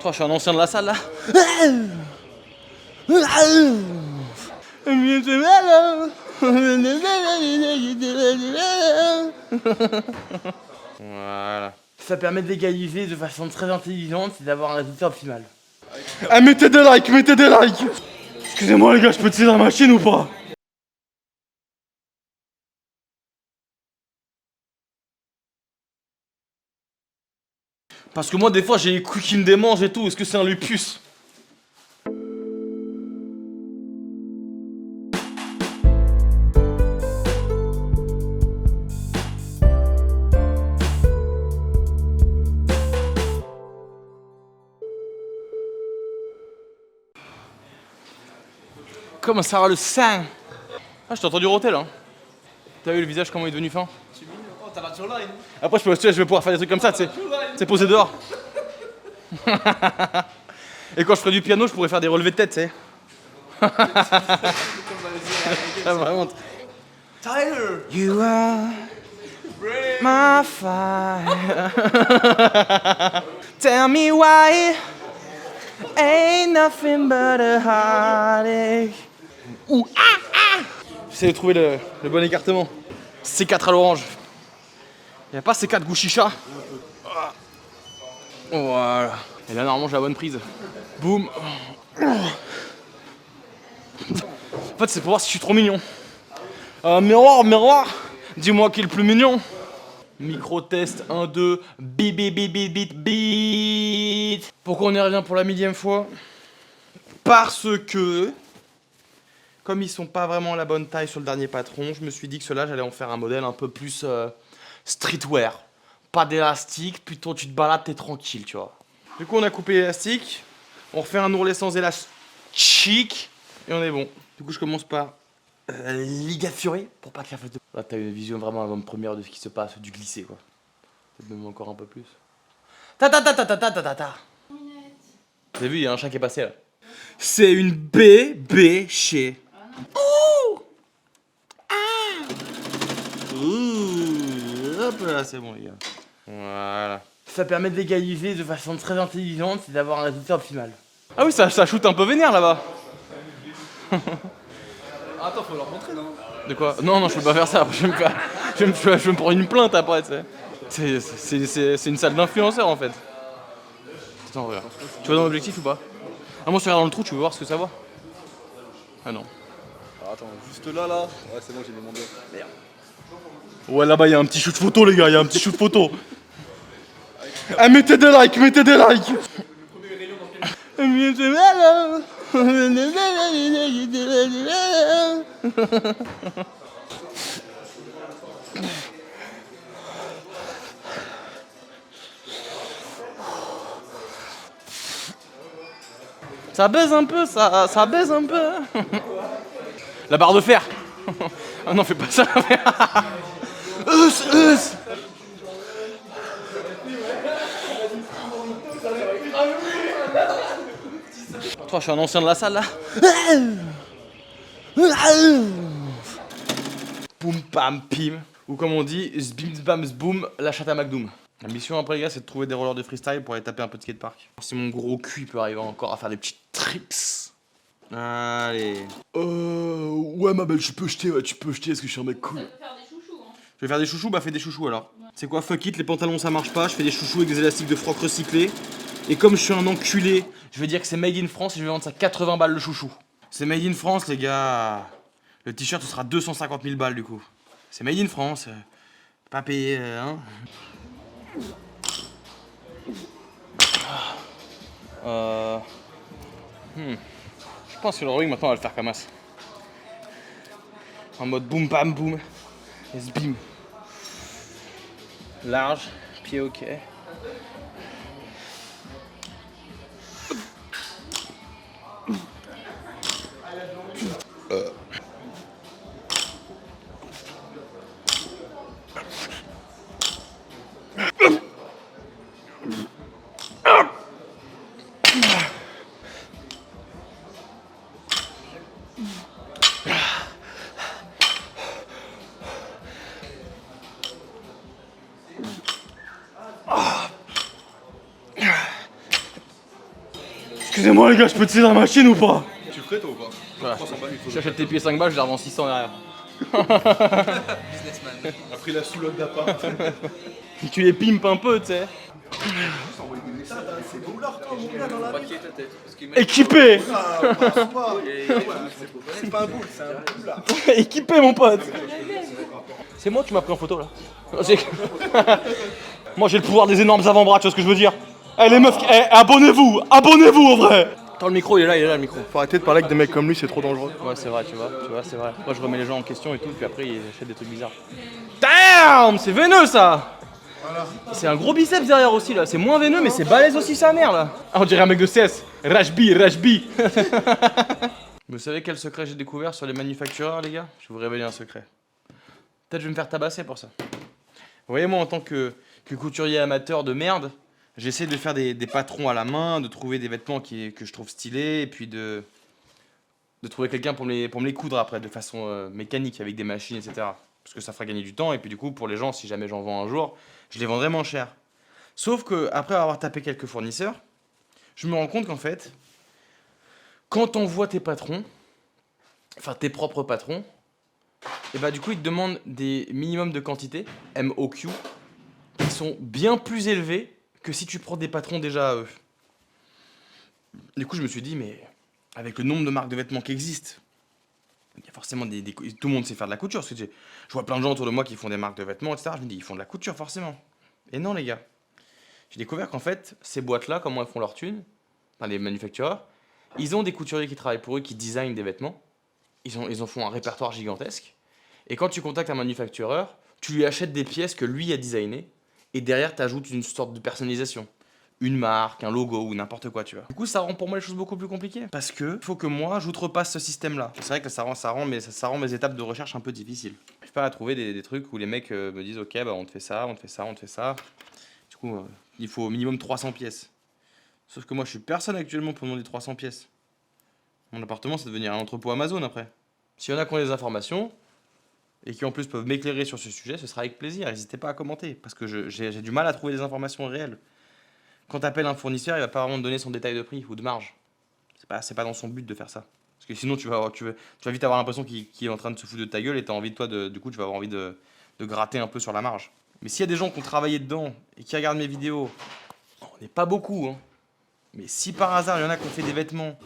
Je suis un ancien de la salle là. Voilà. Ça permet d'égaliser de façon très intelligente et d'avoir un résultat optimal. Ah, mettez des likes, mettez des likes. Excusez-moi les gars, je peux tirer la machine ou pas? Parce que moi des fois j'ai les couilles qui me démangent et tout, est-ce que c'est un lupus? Comment ça va le sang? Ah, je t'ai entendu roter là. T'as vu le visage comment il est devenu fin? Oh, t'as la line. Après je vais pouvoir faire des trucs comme ça, tu sais. C'est posé dehors. Et quand je ferai du piano, je pourrais faire des relevés de tête, tu sais. Ah, vraiment. Tyler. You are my fire. Tell me why ain't nothing but a heartache. Ouh, ah, ah. J'essaie de trouver le bon écartement. C4 à l'orange. Y'a pas C4 goût chicha? Voilà. Et là normalement j'ai la bonne prise. Boum. En fait c'est pour voir si je suis trop mignon. Miroir, miroir, dis-moi qui est le plus mignon. Micro test 1, 2, bip bip bip bip bip bip. Pourquoi on y revient pour la millième fois? Parce que, comme ils sont pas vraiment la bonne taille sur le dernier patron, je me suis dit que ceux-là j'allais en faire un modèle un peu plus streetwear. Pas d'élastique, plutôt tu te balades, t'es tranquille, tu vois. Du coup on a coupé l'élastique, on refait un ourlet sans élastique et on est bon. Du coup je commence par ligaturer pour pas que la fasse de... Là t'as une vision vraiment avant-première de ce qui se passe, du glisser quoi. Peut-être même encore un peu plus. Ta ta ta ta ta ta ta ta ta. Vous avez vu, il y a un chat qui est passé là. C'est une bébé chez. Ouh ah. Ouh, hop là, c'est bon les gars. Voilà. Ça permet d'égaliser de façon très intelligente et d'avoir un résultat optimal. Ah oui, ça shoot un peu vénère là-bas. Attends, faut leur montrer, non? De quoi? Non, non, je peux pas faire ça. Après, je vais me prendre une plainte après, tu sais. C'est une salle d'influenceurs en fait. Attends, regarde. Tu vois dans l'objectif ou pas? Ah, moi, je regarde dans le trou, tu veux voir ce que ça voit? Ah non. Ah, attends, juste là, là. Ouais, c'est bon, j'ai mis mon doigt. Merde. Ouais, là-bas, il y a un petit shoot photo, les gars, il y a un petit shoot photo. Ah, mettez des likes, mettez des likes. Ça baise un peu, ça baise un peu. La barre de fer. Ah non, fais pas ça. Toi, je suis un ancien de la salle là. Boum pam pim. Ou comme on dit, zbim zbam zboum, la chatte à McDoom. La mission après les gars c'est de trouver des rollers de freestyle pour aller taper un peu de skatepark. Si mon gros cul peut arriver encore à faire des petits trips. Allez. Ouais ma belle, tu peux jeter, ouais, tu peux jeter, est-ce que je suis un mec cool? Ça peut faire des chouchous, hein. Je vais faire des chouchous, bah fais des chouchous alors. Ouais. C'est quoi, fuck it, les pantalons ça marche pas, je fais des chouchous avec des élastiques de froc recyclés. Et comme je suis un enculé, je vais dire que c'est made in France et je vais vendre ça 80 balles le chouchou. C'est made in France les gars. Le t-shirt ce sera 250 000 balles du coup. C'est made in France. Pas payé, hein. Je pense que le rowing maintenant on va le faire comme ça. En mode boum bam boum. Et bim. Large, pied ok. Excusez-moi les gars, je peux tirer la machine ou pas? Tu le ferais toi ou pas? Voilà. 300 balles, il faut. J'achète tes pieds 5 balles, je les revends 600 derrière. Businessman. Après la sous-loc d'appart. Tu les pimpes un peu, tu sais. C'est douleur toi mon gars dans la Braquer ta tête. Parce qu'il Équipé. C'est pas un boule, c'est un boule là. Équipé mon pote. C'est moi qui m'as pris en photo là. Moi j'ai le pouvoir des énormes avant-bras, tu vois ce que je veux dire? Eh les meufs, abonnez-vous en vrai. Attends, le micro il est là le micro. Faut arrêter de parler avec des mecs comme lui, c'est trop dangereux. Ouais c'est vrai, tu vois, c'est vrai. Moi je remets les gens en question et tout, puis après ils achètent des trucs bizarres. Damn, c'est veineux ça. Voilà. C'est un gros biceps derrière aussi là, c'est moins veineux mais c'est balèze aussi sa mère là. Ah, on dirait un mec de CS, Rajbi. Vous savez quel secret j'ai découvert sur les manufactureurs les gars? Je vais vous révéler un secret. Peut-être je vais me faire tabasser pour ça. Vous voyez moi en tant que couturier amateur de merde, j'essaie de faire des patrons à la main, de trouver des vêtements que je trouve stylés, et puis de trouver quelqu'un pour me les coudre après, de façon mécanique, avec des machines, etc. Parce que ça fera gagner du temps, et puis du coup, pour les gens, si jamais j'en vends un jour, je les vendrai moins cher. Sauf que après avoir tapé quelques fournisseurs, je me rends compte qu'en fait, quand on voit tes patrons, enfin tes propres patrons, et bah du coup, ils te demandent des minimums de quantité, MOQ, qui sont bien plus élevés que si tu prends des patrons déjà. Du coup, je me suis dit, mais avec le nombre de marques de vêtements qui existent, il y a forcément tout le monde sait faire de la couture. Parce que je vois plein de gens autour de moi qui font des marques de vêtements, etc. Je me dis, ils font de la couture forcément. Et non, les gars. J'ai découvert qu'en fait, ces boîtes-là, comment elles font leur thune, enfin les manufactureurs, ils ont des couturiers qui travaillent pour eux, qui designent des vêtements. Ils en font un répertoire gigantesque. Et quand tu contactes un manufactureur, tu lui achètes des pièces que lui a designées. Et derrière, tu ajoutes une sorte de personnalisation. Une marque, un logo ou n'importe quoi, tu vois. Du coup, ça rend pour moi les choses beaucoup plus compliquées. Parce que faut que moi, j'outrepasse ce système-là. C'est vrai que ça rend mes étapes de recherche un peu difficiles. Je pas à trouver des trucs où les mecs me disent ok, bah on te fait ça, on te fait ça, on te fait ça. Du coup, il faut au minimum 300 pièces. Sauf que moi, je suis personne actuellement pour demander 300 pièces. Mon appartement, c'est devenir un entrepôt Amazon après. S'il y en a qui ont des informations et qui en plus peuvent m'éclairer sur ce sujet, ce sera avec plaisir. N'hésitez pas à commenter parce que j'ai du mal à trouver des informations réelles. Quand tu appelles un fournisseur, il va pas vraiment te donner son détail de prix ou de marge. C'est pas dans son but de faire ça. Parce que sinon, tu vas vite avoir l'impression qu'il est en train de se foutre de ta gueule et tu as envie de toi, du coup, tu vas avoir envie de gratter un peu sur la marge. Mais s'il y a des gens qui ont travaillé dedans et qui regardent mes vidéos, on n'est pas beaucoup, hein. Mais si par hasard, il y en a qui ont fait des vêtements,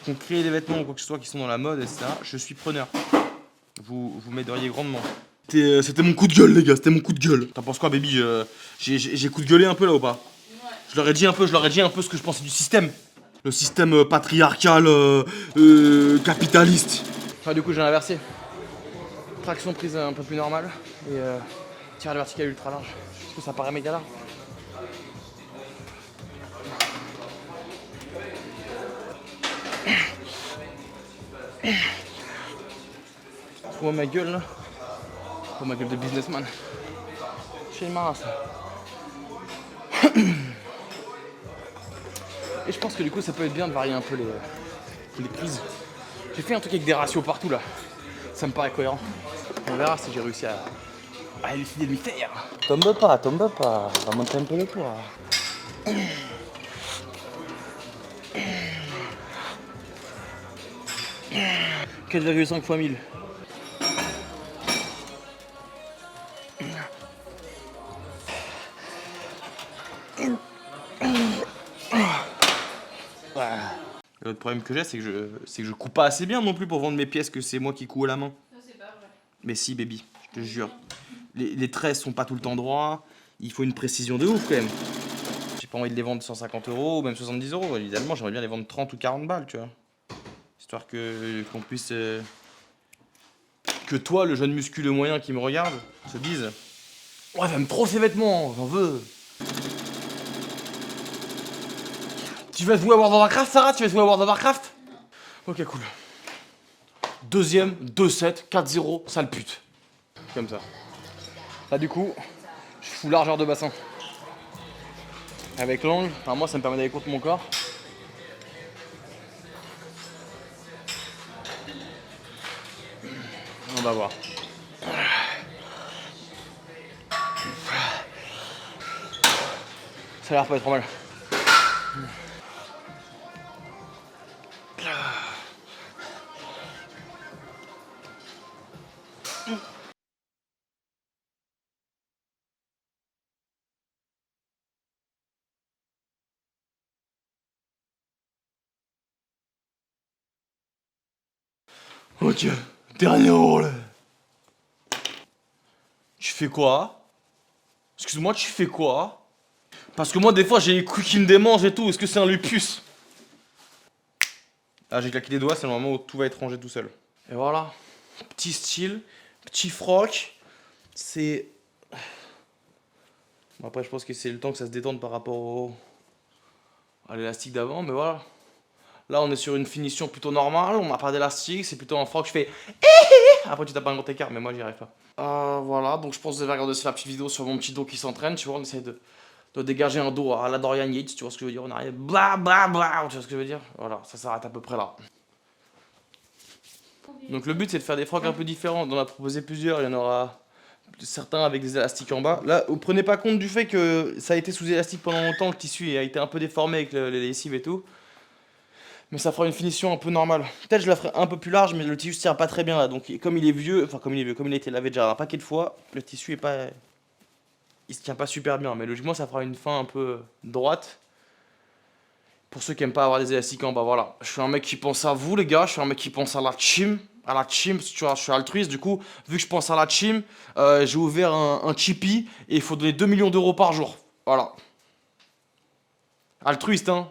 qui ont créé des vêtements ou quoi que ce soit qui sont dans la mode, etc., je suis preneur. Vous m'aideriez grandement. C'était mon coup de gueule, les gars, c'était mon coup de gueule. T'en penses quoi, baby? J'ai coup de gueulé un peu là ou pas? Ouais. Je leur ai dit un peu ce que je pensais du système. Le système patriarcal, capitaliste. Enfin, du coup, j'ai inversé. Traction prise un peu plus normale et tirage vertical ultra large. Parce que ça paraît méga large. Tu vois ma gueule là? Tu vois ma gueule de businessman. Chez le marin ça. Et je pense que du coup ça peut être bien de varier un peu les prises. J'ai fait un truc avec des ratios partout là. Ça me paraît cohérent. On verra si j'ai réussi à élucider le mystère. Tombe pas, on va monter un peu le poids. 4,5 fois 1000. L'autre problème que j'ai, c'est que je couds pas assez bien non plus pour vendre mes pièces, que c'est moi qui couds à la main. Ça, c'est pas vrai. Mais si, baby, je te jure. Les traits sont pas tout le temps droits, il faut une précision de ouf quand même. J'ai pas envie de les vendre 150 € ou même 70 €. Évidemment, j'aimerais bien les vendre 30 ou 40 balles, tu vois. Histoire qu'on puisse. Que toi, le jeune musculeux moyen qui me regarde, se dise: ouais, j'aime trop ces vêtements, j'en veux. Tu vas jouer à World of Warcraft, Sarah? Tu vas jouer à World of Warcraft? Ok, cool. Deuxième, 2-7, 4-0, sale pute. Comme ça. Là, du coup, je fous largeur de bassin. Avec l'angle, enfin, moi, ça me permet d'aller contre mon corps. On va voir. Ça a l'air pas être trop mal. Ok, dernier rôle. Tu fais quoi? Excuse-moi, tu fais quoi? Parce que moi, des fois, j'ai les couilles qui me démangent et tout. Est-ce que c'est un lupus? Ah, j'ai claqué les doigts, c'est le moment où tout va être rangé tout seul. Et voilà. Petit style, petit froc. C'est... Bon, après, je pense que c'est le temps que ça se détende par rapport à l'élastique d'avant, mais voilà. Là, on est sur une finition plutôt normale, on n'a pas d'élastique, c'est plutôt un froc, je fais... Après, tu tapes un grand écart, mais moi, j'y arrive pas. Voilà, donc je pense que vous avez regardé la petite vidéo sur mon petit dos qui s'entraîne, tu vois, on essaie de dégager un dos à la Dorian Yates, tu vois ce que je veux dire, on arrive bla bla bla, tu vois ce que je veux dire. Voilà, ça s'arrête à peu près là. Donc le but c'est de faire des frocs un peu différents, on en a proposé plusieurs, il y en aura certains avec des élastiques en bas. Là, vous prenez pas compte du fait que ça a été sous élastique pendant longtemps, le tissu a été un peu déformé avec les lessives et tout. Mais ça fera une finition un peu normale. Peut-être je la ferai un peu plus large, mais le tissu se tient pas très bien là. Donc comme il est vieux, enfin comme il est vieux, comme il a été lavé déjà un paquet de fois, le tissu est pas... Il se tient pas super bien. Mais logiquement ça fera une fin un peu droite. Pour ceux qui aiment pas avoir des élastiques en bas, voilà. Je suis un mec qui pense à vous les gars, je suis un mec qui pense à la team. À la team, tu vois, je suis altruiste, du coup, vu que je pense à la team, j'ai ouvert un Tipeee et il faut donner 2 millions d'euros par jour. Voilà. Altruiste, hein.